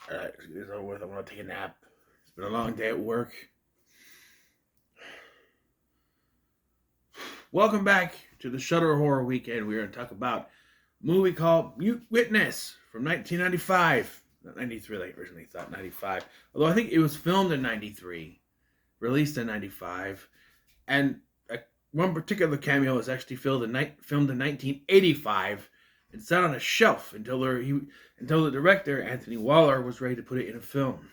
Alright, it's over with. I want to take a nap. It's been a long day at work. Welcome back to the Shudder Horror Weekend. We're going to talk about a movie called Mute Witness from 1995. Not 93, like I originally thought, 95. Although I think it was filmed in 93, released in 95. And one particular cameo was actually filmed in 1985 and sat on a shelf until the director, Anthony Waller, was ready to put it in a film.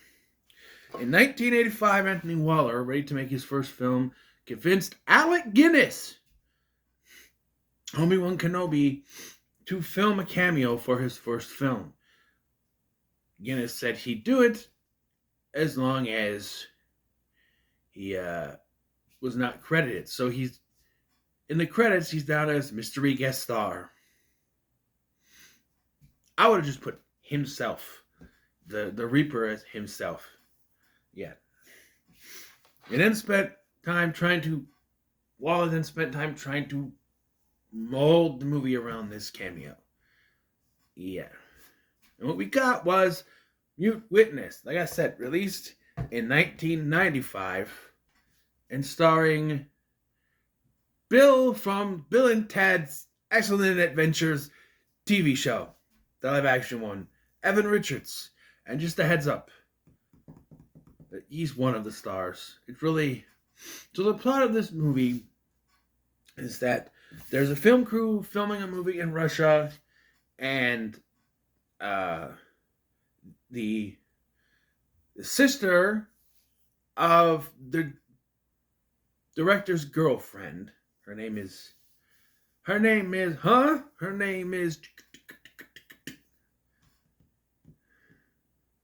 In 1985, Anthony Waller, ready to make his first film, convinced Alec Guinness, Obi-Wan Kenobi, to film a cameo for his first film. Guinness said he'd do it as long as he was not credited. So he's in the credits, he's down as mystery guest star. I would have just put himself, the Reaper, as himself. Yeah. And then Waller then spent time trying to mold the movie around this cameo. Yeah. And what we got was Mute Witness. Like I said, released in 1995 and starring Bill from Bill and Ted's Excellent Adventures TV show, the live action one, Evan Richards. And just a heads up, he's one of the stars. It's really... So the plot of this movie is that there's a film crew filming a movie in Russia, and the sister of the director's girlfriend, her name is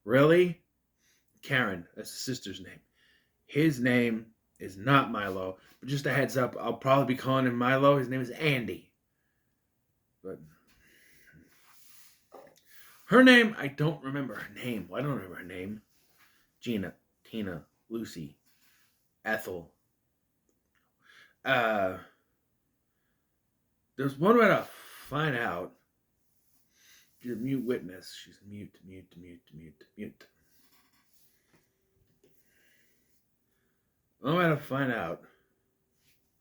really? Karen, that's the sister's name. His name is not Milo, but just a heads up, I'll probably be calling him Milo. His name is Andy. But her name, I don't remember her name. Well, I don't remember her name. Gina, Tina, Lucy, Ethel. There's one way to find out. She's a mute witness. She's mute. One way to find out.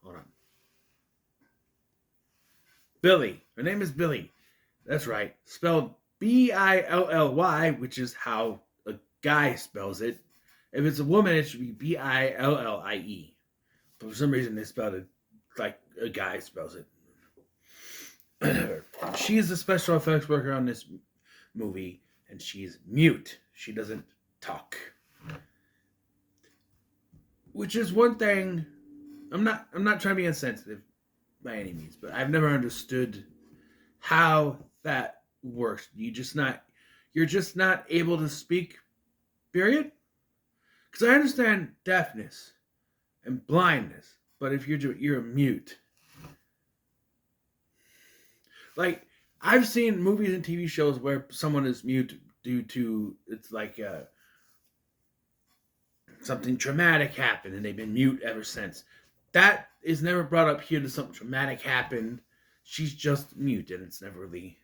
Hold on. Billy. Her name is Billy. That's right. Spelled Billy, which is how a guy spells it. If it's a woman, it should be Billie. But for some reason, they spelled it like a guy spells it. She's the special effects worker on this movie, and she's mute. She doesn't talk. Which is one thing. I'm not trying to be insensitive by any means, but I've never understood how that works. You're just not able to speak, period. Because I understand deafness and blindness, but if you're a mute, like I've seen movies and TV shows where someone is mute due to it's like something traumatic happened and they've been mute ever since. That is never brought up here that something traumatic happened. She's just mute and it's never really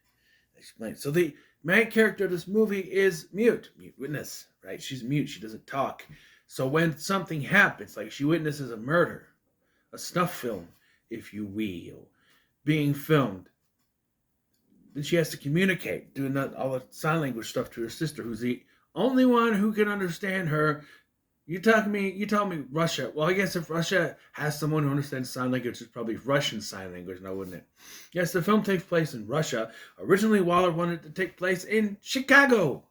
explained. So the main character of this movie is mute witness, right? She's mute. She doesn't talk. So when something happens, like she witnesses a murder, a snuff film, if you will, being filmed, then she has to communicate, doing all the sign language stuff to her sister, who's the only one who can understand her. You tell me Russia. Well, I guess if Russia has someone who understands sign language, it's probably Russian sign language now, wouldn't it? Yes, the film takes place in Russia. Originally, Waller wanted it to take place in Chicago,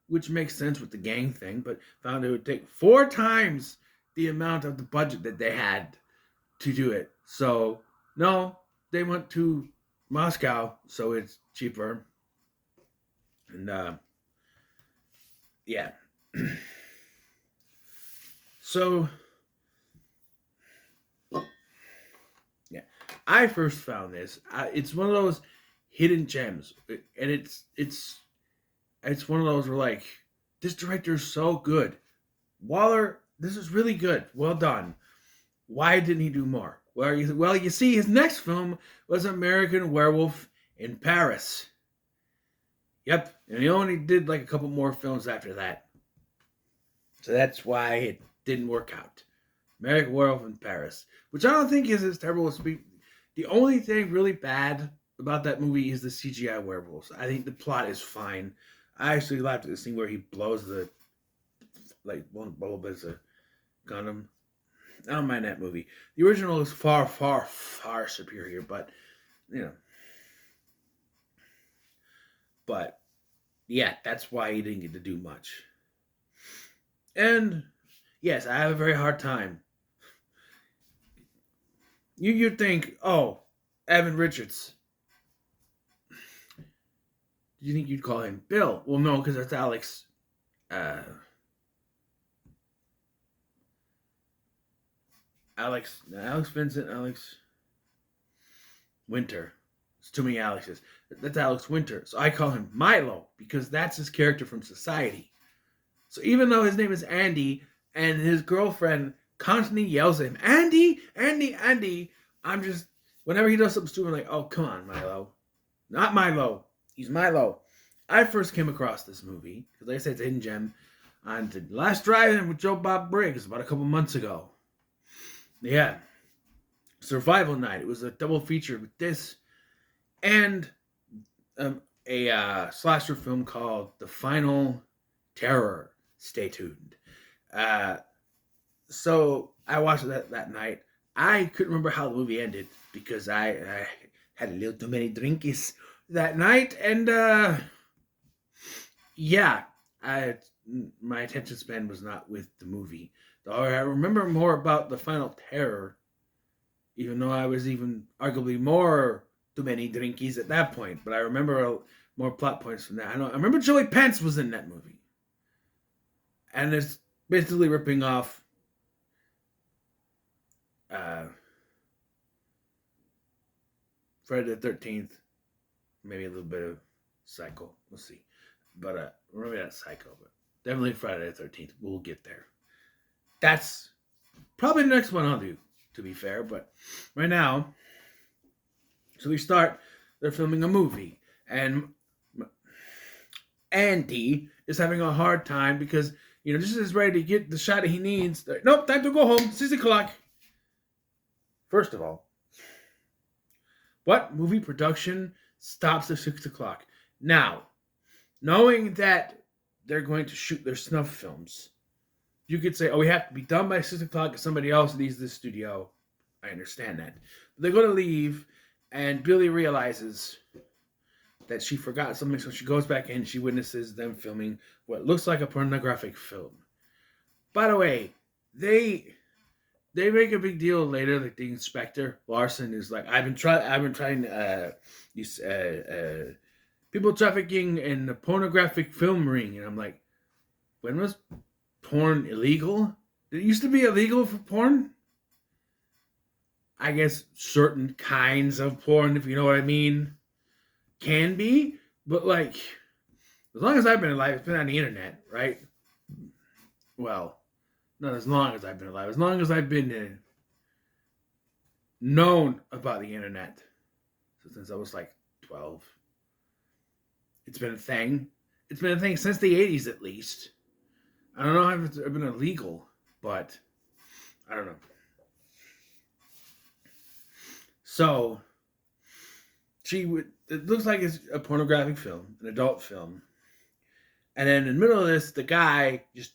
which makes sense with the gang thing, but found it would take 4 times the amount of the budget that they had to do it. So, no, they went to Moscow, so it's cheaper. And, yeah. So, yeah, I first found this. It's one of those hidden gems, and it's one of those where like this director is so good. Waller, this is really good. Well done. Why didn't he do more? Well, you see, his next film was American Werewolf in Paris. Yep, and he only did like a couple more films after that. So that's why it didn't work out. American Werewolf in Paris, which I don't think is as terrible as people. The only thing really bad about that movie is the CGI werewolves. I think the plot is fine. I actually laughed at the scene where he blows the like one bulb as a Gundam. I don't mind that movie. The original is far, far, far superior, but you know, but yeah, that's why he didn't get to do much. And yes, I have a very hard time. You'd think, oh, Evan Richards. Do you think you'd call him Bill? Well, no, because that's Alex. Uh, Alex Vincent, Alex Winter. It's too many Alexes. That's Alex Winter. So I call him Milo because that's his character from Society. So even though his name is Andy and his girlfriend constantly yells at him, Andy, Andy, Andy, I'm just, whenever he does something stupid, I'm like, oh, come on, Milo. Not Milo. He's Milo. I first came across this movie, because like I said, it's a hidden gem, on the Last Drive-In with Joe Bob Briggs about a couple months ago. Yeah. Survival Night. It was a double feature with this and a slasher film called The Final Terror. Stay tuned. So I watched it that night. I couldn't remember how the movie ended because I had a little too many drinkies that night, and yeah, my attention span was not with the movie. Though I remember more about The Final Terror, even though I was even arguably more too many drinkies at that point. But I remember more plot points from that. I remember Joey Pants was in that movie, and it's basically ripping off Friday the 13th, maybe a little bit of Psycho. We'll see. But remember that Psycho, but definitely Friday the 13th. We'll get there. That's probably the next one I'll do, to be fair. But right now, so we start, they're filming a movie. And Andy is having a hard time because, just as ready to get the shot that he needs. Nope, time to go home. 6 o'clock. First of all, what movie production stops at 6 o'clock? Now, knowing that they're going to shoot their snuff films, you could say, oh, we have to be done by 6 o'clock because somebody else leaves the studio. I understand that. But they're going to leave, and Billy realizes that she forgot something, so she goes back in. She witnesses them filming what looks like a pornographic film. By the way, they make a big deal later, like the inspector Larson is like, I've been trying these people trafficking in the pornographic film ring, and I'm like, when was porn illegal? Did it used to be illegal for porn? I guess certain kinds of porn, if you know what I mean, can be, but like, as long as I've been alive, it's been on the internet, right? Well, not as long as I've been alive. As long as I've been known about the internet. So since I was like 12. It's been a thing. It's been a thing since the 80s at least. I don't know if it's been illegal, but I don't know. So, it looks like it's a pornographic film, an adult film. And then in the middle of this, the guy just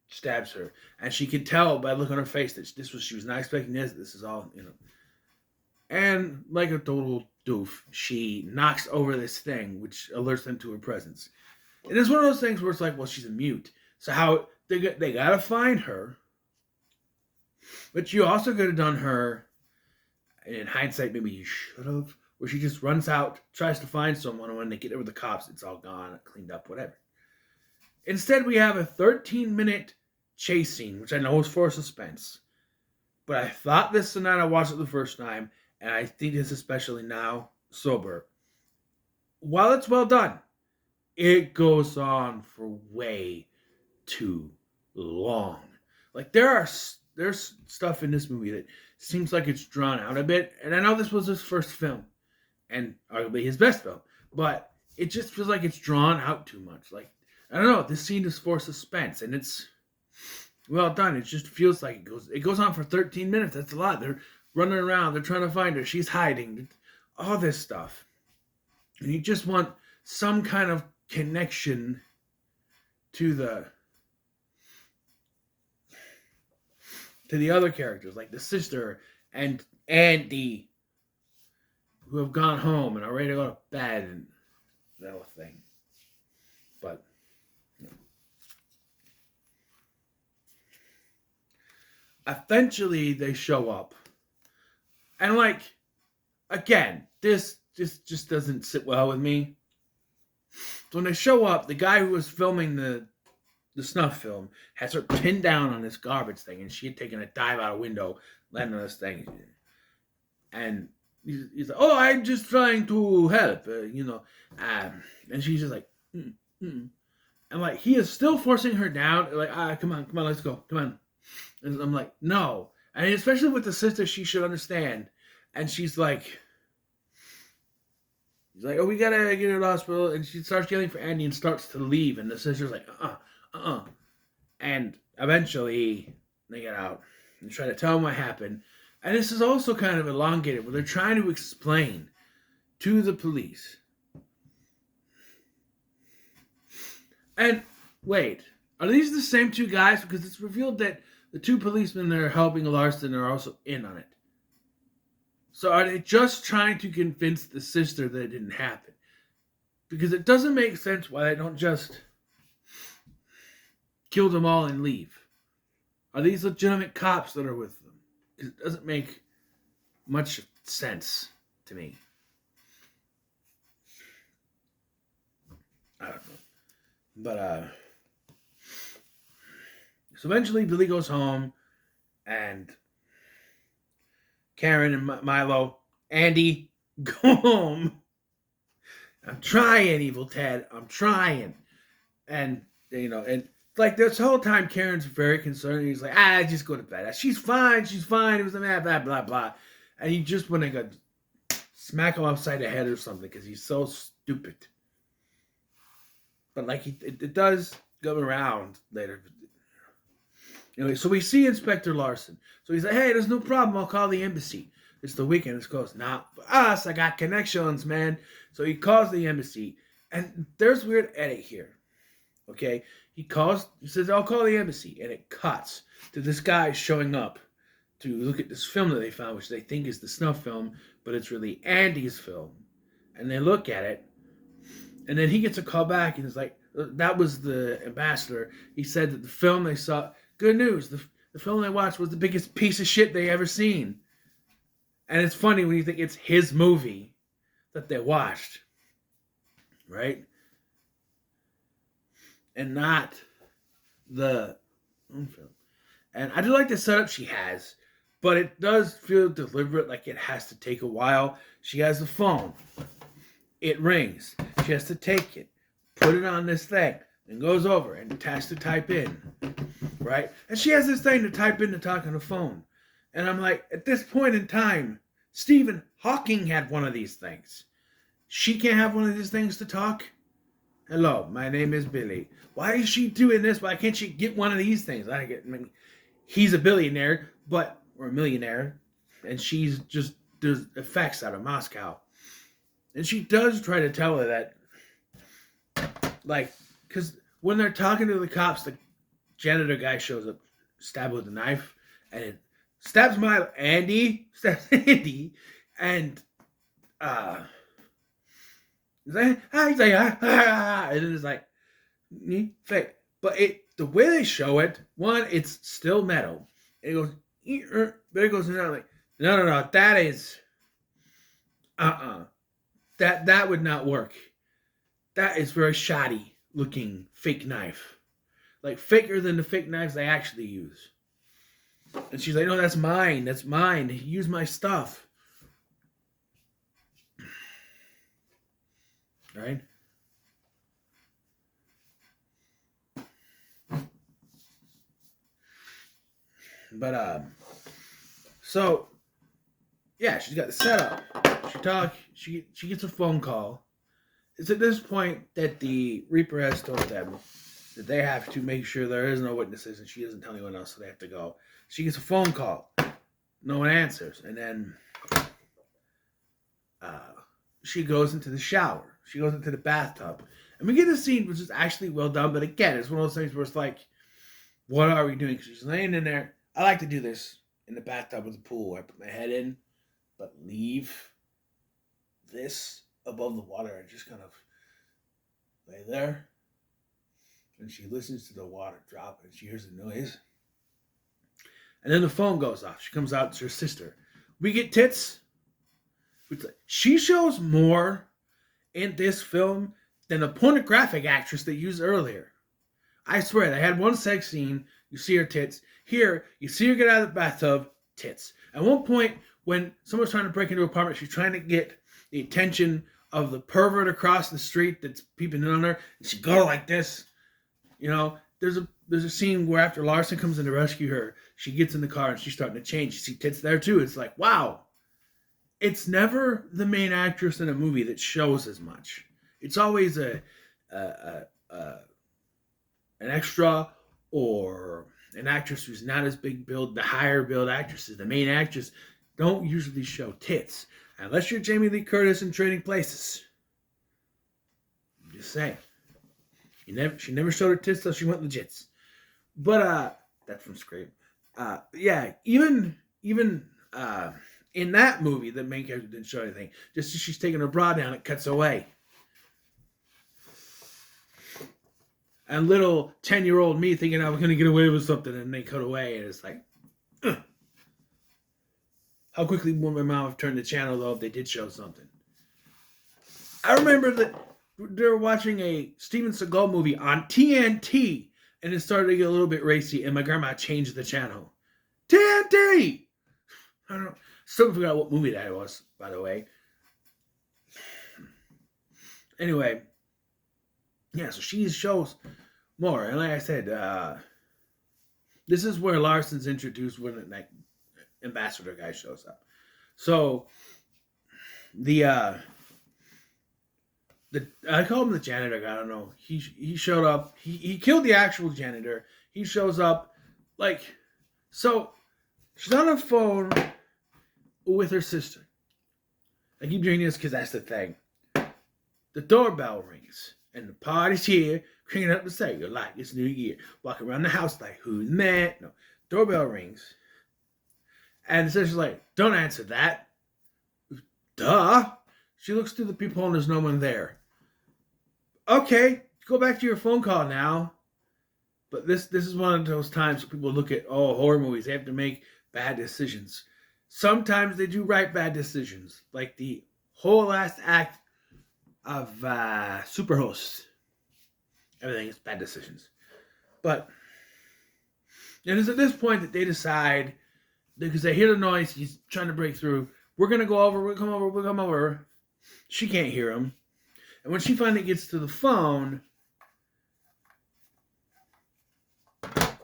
stabs her, and she can tell by the look on her face that she was not expecting this. This is all, And like a total doof, she knocks over this thing, which alerts them to her presence. And it's one of those things where it's like, well, she's a mute, so how they gotta find her. But you also could have done her, in hindsight, maybe you should have, where she just runs out, tries to find someone, and when they get over the cops, it's all gone, cleaned up, whatever. Instead, we have a 13-minute chase scene, which I know is for suspense. But I thought this the night I watched it the first time, and I think this especially now, sober. While it's well done, it goes on for way too long. Like, there's stuff in this movie that seems like it's drawn out a bit. And I know this was his first film, and arguably his best film. But it just feels like it's drawn out too much. Like, I don't know, this scene is for suspense, and it's well done. It just feels like it goes on for 13 minutes. That's a lot. They're running around, they're trying to find her, she's hiding, all this stuff. And you just want some kind of connection to the other characters, like the sister and Andy, who have gone home and are ready to go to bed and that whole thing. But eventually they show up. And like, again, this just doesn't sit well with me. So when they show up, the guy who was filming the snuff film has her pinned down on this garbage thing, and she had taken a dive out a window, landing on this thing. And he's like, "Oh, I'm just trying to help," and she's just like, and like he is still forcing her down, like, come on, let's go, come on. And I'm like, no, and especially with the sister, she should understand. And she's like, "Oh, we gotta get her to the hospital," and she starts yelling for Andy and starts to leave, and the sister's like, and eventually they get out and try to tell him what happened. And this is also kind of elongated, where they're trying to explain to the police. And wait, are these the same two guys? Because it's revealed that the two policemen that are helping Larson are also in on it. So are they just trying to convince the sister that it didn't happen? Because it doesn't make sense why they don't just kill them all and leave. Are these legitimate cops that are with them? Because it doesn't make much sense to me. I don't know. But, so eventually Billy goes home, and Karen and Milo, Andy, go home. I'm trying, Evil Ted. I'm trying. And, and like this whole time, Karen's very concerned. He's like, just go to bed. She's fine. It was a blah, blah, blah, blah. And he just want to go smack him upside the head or something because he's so stupid. But like, it does go around later. Anyway, so we see Inspector Larson. So he's like, "Hey, there's no problem. I'll call the embassy. It's the weekend." It's closed. Not for us. I got connections, man. So he calls the embassy. And there's a weird edit here. Okay? He says, "I'll call the embassy." And it cuts to this guy showing up to look at this film that they found, which they think is the snuff film, but it's really Andy's film. And they look at it. And then he gets a call back and is like, that was the ambassador. He said that the film they saw, good news, the film they watched was the biggest piece of shit they ever seen. And it's funny when you think it's his movie that they watched. Right? And not the film. And I do like the setup she has, but it does feel deliberate, like it has to take a while. She has the phone. It rings. She has to take it, put it on this thing, and goes over and has to type in, right? And she has this thing to type in to talk on the phone. And I'm like, at this point in time, Stephen Hawking had one of these things. She can't have one of these things to talk? Hello, my name is Billy. Why is she doing this? Why can't she get one of these things? He's a billionaire, or a millionaire, and she's just does effects out of Moscow. And she does try to tell her that, like, because when they're talking to the cops, the janitor guy shows up, stabbed with a knife, and it stabs Andy, and he's like, and then it's like, fake. But the way they show it, one, it's still metal. And it goes, but it goes down like, no, that is, That would not work. That is very shoddy looking fake knife. Like faker than the fake knives they actually use. And she's like, "No, that's mine. That's mine. Use my stuff." Right? But so yeah, she's got the setup. She gets a phone call, It's at this point that the Reaper has told them that they have to make sure there is no witnesses, and she doesn't tell anyone else, so they have to go. She gets a phone call. No one answers. And then uh, she goes into the shower. She goes into the bathtub. And we get a scene which is actually well done, but again, it's one of those things where it's like, what are we doing? Because she's laying in there. I like to do this in the bathtub with the pool. I put my head in, but leave this above the water and just kind of lay there. And she listens to the water drop and she hears the noise. And then the phone goes off. She comes out, it's her sister. We get tits. She shows more in this film than the pornographic actress they used earlier. I swear, they had one sex scene, you see her tits. Here, you see her get out of the bathtub, tits. At one point, when someone's trying to break into an apartment, she's trying to get the attention of the pervert across the street that's peeping in on her, and she goes like this. You know, there's a scene where after Larson comes in to rescue her, she gets in the car and she's starting to change. You see tits there too. It's like, wow. It's never the main actress in a movie that shows as much. It's always an extra or an actress who's not as big build. The higher build actresses, the main actress, don't usually show tits unless you're Jamie Lee Curtis in Trading Places. I'm just saying. She never showed her tits till she went legits. But that's from Scream. Yeah, even in that movie, the main character didn't show anything. Just as she's taking her bra down, it cuts away. And little 10-year-old me thinking I was going to get away with something, and they cut away, and it's like, ugh. How quickly would my mom have turned the channel, though, if they did show something? I remember that they were watching a Steven Seagal movie on TNT, and it started to get a little bit racy, and my grandma changed the channel. TNT! I don't know. Still forgot what movie that was, by the way. Anyway, yeah, so she shows more. And like I said, this is where Larson's introduced when that ambassador guy shows up. So, I call him the janitor guy. I don't know. He showed up. He killed the actual janitor. He shows up. Like, so she's on the phone with her sister. I keep doing this because that's the thing. The doorbell rings. And the party's here, cranking up the cigar like it's New Year. Walking around the house like, who's mad? No. Doorbell rings. And the sister's like, don't answer that. Duh. She looks through the peephole and there's no one there. Okay, go back to your phone call now. But this is one of those times where people look at, horror movies. They have to make bad decisions. Sometimes they do right bad decisions. Like the whole last act of Superhost. Everything is bad decisions. But it is at this point that they decide, because they hear the noise, he's trying to break through. We're going to go over, we'll come over. She can't hear him. And when she finally gets to the phone,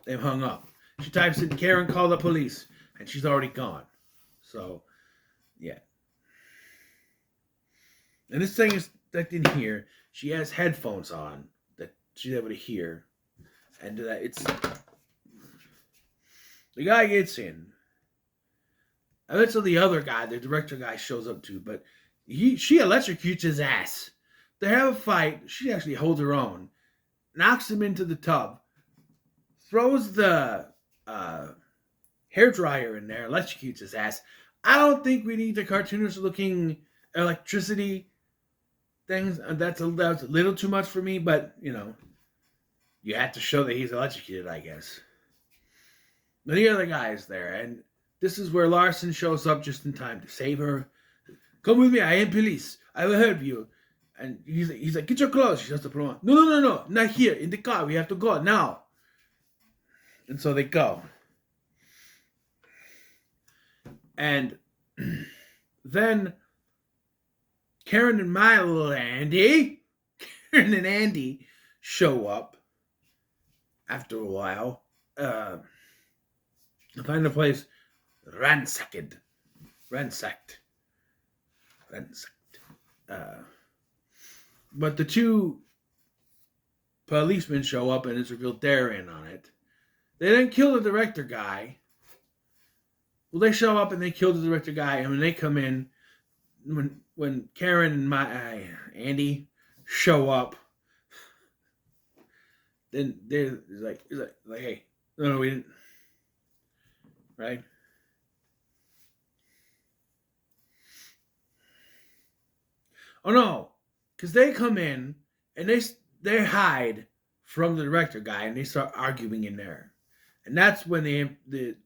they've hung up. She types in, Karen, call the police. And she's already gone. So, yeah. And this thing is that in here, she has headphones on that she's able to hear. And it's... The guy gets in. Eventually the other guy, the director guy, shows up too. But she electrocutes his ass. They have a fight. She actually holds her own. Knocks him into the tub. Throws the hairdryer in there. Electrocutes his ass. I don't think we need the cartoonish looking electricity things. That's a little too much for me, but, you have to show that he's electrocuted, I guess. But the other guy is there, and this is where Larson shows up just in time to save her. Come with me, I am police. I will help you. And he's like, get your clothes. She has to put them on. No, not here. In the car. We have to go now. And so they go. And then Karen and Andy show up after a while. To find the place ransacked. But the two policemen show up and it's revealed they're in on it. They then kill the director guy. Well, they show up and they kill the director guy, and when they come in, when Karen and Andy show up, then they're like, hey, no, we didn't, right? Oh no, because they come in and they hide from the director guy and they start arguing in there, and that's when the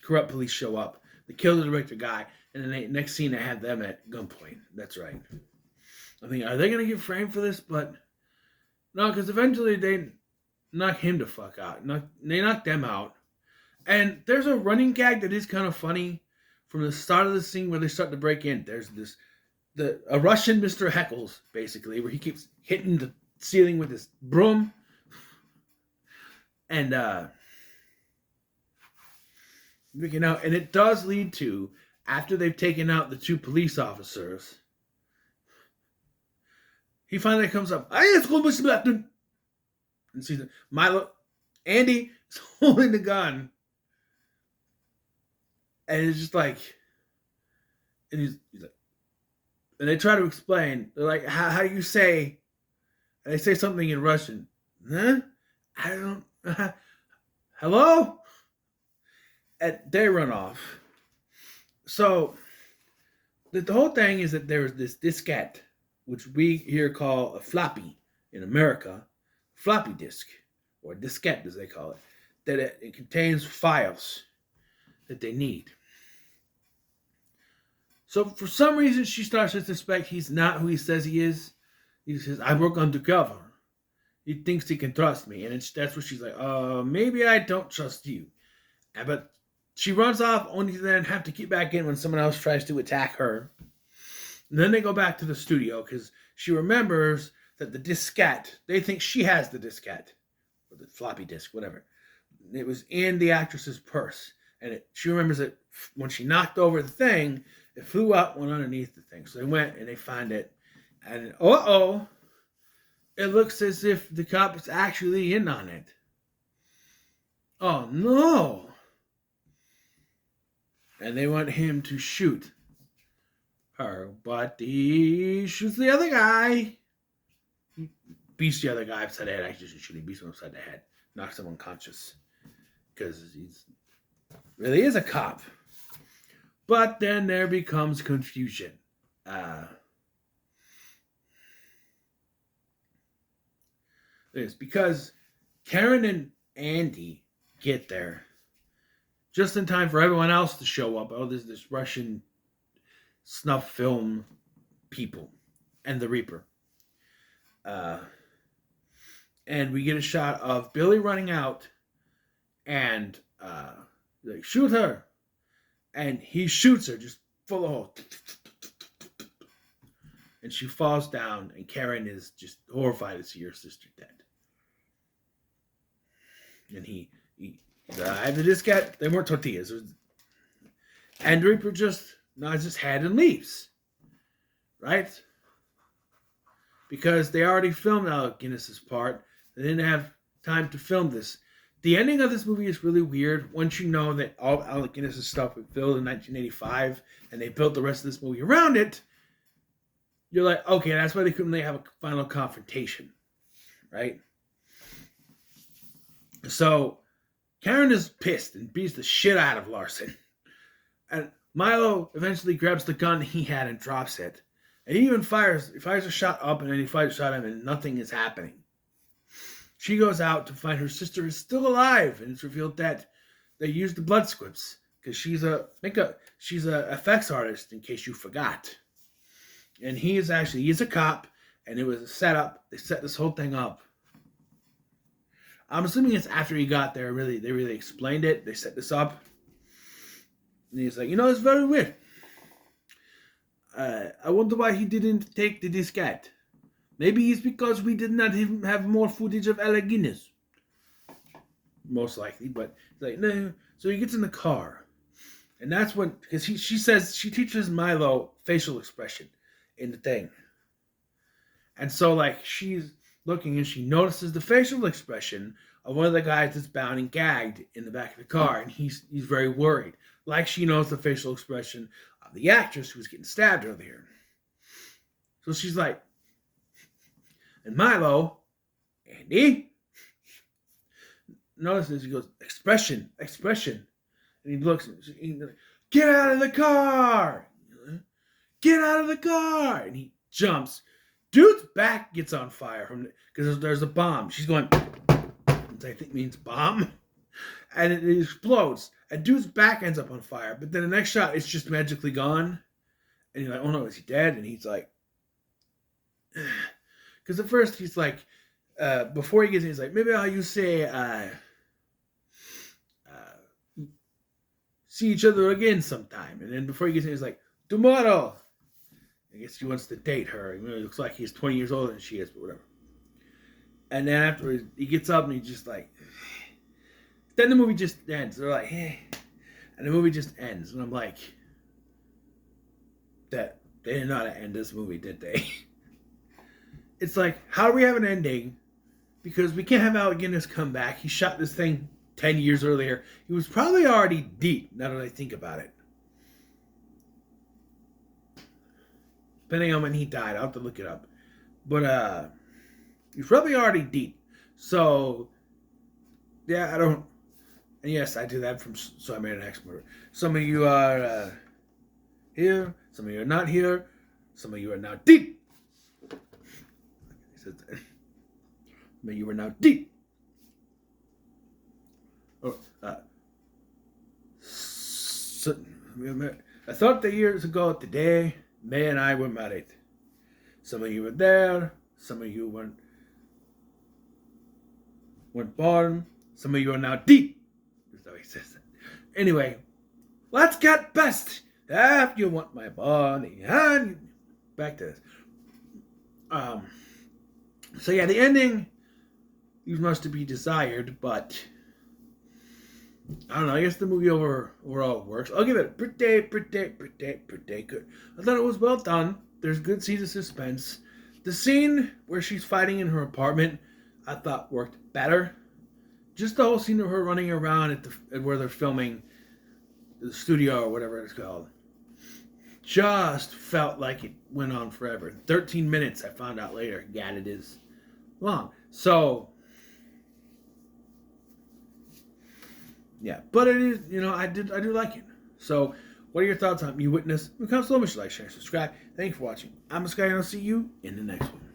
corrupt police show up. They kill the director guy, and then next scene they have them at gunpoint. That's right. I think, are they gonna get framed for this? But no, because eventually they knock him the fuck out. They knock them out, and there's a running gag that is kind of funny from the start of the scene where they start to break in. There's a Russian Mr. Heckles, basically, where he keeps hitting the ceiling with his broom. And and it does lead to, after they've taken out the two police officers, he finally comes up. And sees Milo. Andy is holding the gun. And it's just like, and he's like, and they try to explain. They're like, how do you say? And they say something in Russian. Huh? I don't. Hello? And they run off. So the whole thing is that there's this diskette, which we here call a floppy in America, floppy disk, or diskette as they call it, that it contains files that they need. So for some reason, she starts to suspect he's not who he says he is. He says, I work undercover. He thinks he can trust me. And that's where she's like, maybe I don't trust you. But she runs off only to then have to get back in when someone else tries to attack her. And then they go back to the studio because she remembers that the diskette, they think she has the diskette, or the floppy disk, whatever. It was in the actress's purse. And she remembers that when she knocked over the thing, it flew out, went underneath the thing. So they went and they find it. And it looks as if the cop is actually in on it. Oh, no. And they want him to shoot her. But he shoots the other guy. He beats the other guy upside the head. Actually, he beats him upside the head. Knocks him unconscious. Because he's really is a cop. But then there becomes confusion. It's because Karen and Andy get there just in time for everyone else to show up. Oh, there's this Russian snuff film people and the Reaper. And we get a shot of Billy running out and like, shoot her. And he shoots her just full of hole. And she falls down, and Karen is just horrified to see her sister dead. And he I have the diskette. They weren't tortillas. And Reaper just nods his head and leaves. Right? Because they already filmed Alec Guinness's part. They didn't have time to film this. The ending of this movie is really weird. Once you know that all Alec Guinness's stuff was filmed in 1985, and they built the rest of this movie around it, you're like, okay, that's why they couldn't have a final confrontation. Right? So Karen is pissed and beats the shit out of Larson. And Milo eventually grabs the gun he had and drops it. And he even fires a shot up, and then he fires a shot at him, and nothing is happening. She goes out to find her sister is still alive, and it's revealed that they used the blood squibs because she's a effects artist, in case you forgot. And he's a cop, and it was a setup. They set this whole thing up. I'm assuming it's after he got there. They really explained it. They set this up, and he's like, it's very weird. I wonder why he didn't take the diskette. Maybe it's because we did not even have more footage of Alec Guinness. Most likely, but he's like, no. So he gets in the car. And that's when, because she says, she teaches Milo facial expression in the thing. And so, like, she's looking and she notices the facial expression of one of the guys that's bound and gagged in the back of the car, and he's very worried. Like she knows the facial expression of the actress who was getting stabbed earlier. So she's like, and Milo, Andy, notices, he goes, expression. And he looks, get out of the car! Get out of the car! And he jumps. Dude's back gets on fire because there's a bomb. She's going, which I think means bomb. And it explodes. And dude's back ends up on fire. But then the next shot, it's just magically gone. And you're like, oh no, is he dead? And he's like, because at first he's like, before he gets in, he's like, maybe how you say, see each other again sometime. And then before he gets in, he's like, tomorrow. I guess he wants to date her. You know, it looks like he's 20 years older than she is, but whatever. And then afterwards, he gets up and he's just like, then the movie just ends. They're like, hey. And the movie just ends. And I'm like, that they didn't know how to end this movie, did they? It's like, how do we have an ending? Because we can't have Alec Guinness come back. He shot this thing 10 years earlier. He was probably already deep, now that I think about it. Depending on when he died. I'll have to look it up. But he's probably already deep. So, yeah, I don't... And yes, I do that from So I Made an Ex-Murder. Some of you are here. Some of you are not here. Some of you are now deep. Some of you are now deep. Oh, so, I thought that years ago today, May and I were married. Some of you were there. Some of you weren't born. Some of you are now deep. That's how he says it. Anyway, let's get best. If you want my body. And back to this. So yeah, the ending leaves much to be desired, but I don't know. I guess the movie overall works. I'll give it pretty good. I thought it was well done. There's good scenes of suspense. The scene where she's fighting in her apartment, I thought worked better. Just the whole scene of her running around at where they're filming the studio or whatever it's called, just felt like it went on forever. 13 minutes, I found out later. God, it is long. So, yeah, but it is, I do like it. So, what are your thoughts on You Witness? Become so much like, share, subscribe. Thank you for watching. I'm Sky, and I'll see you in the next one.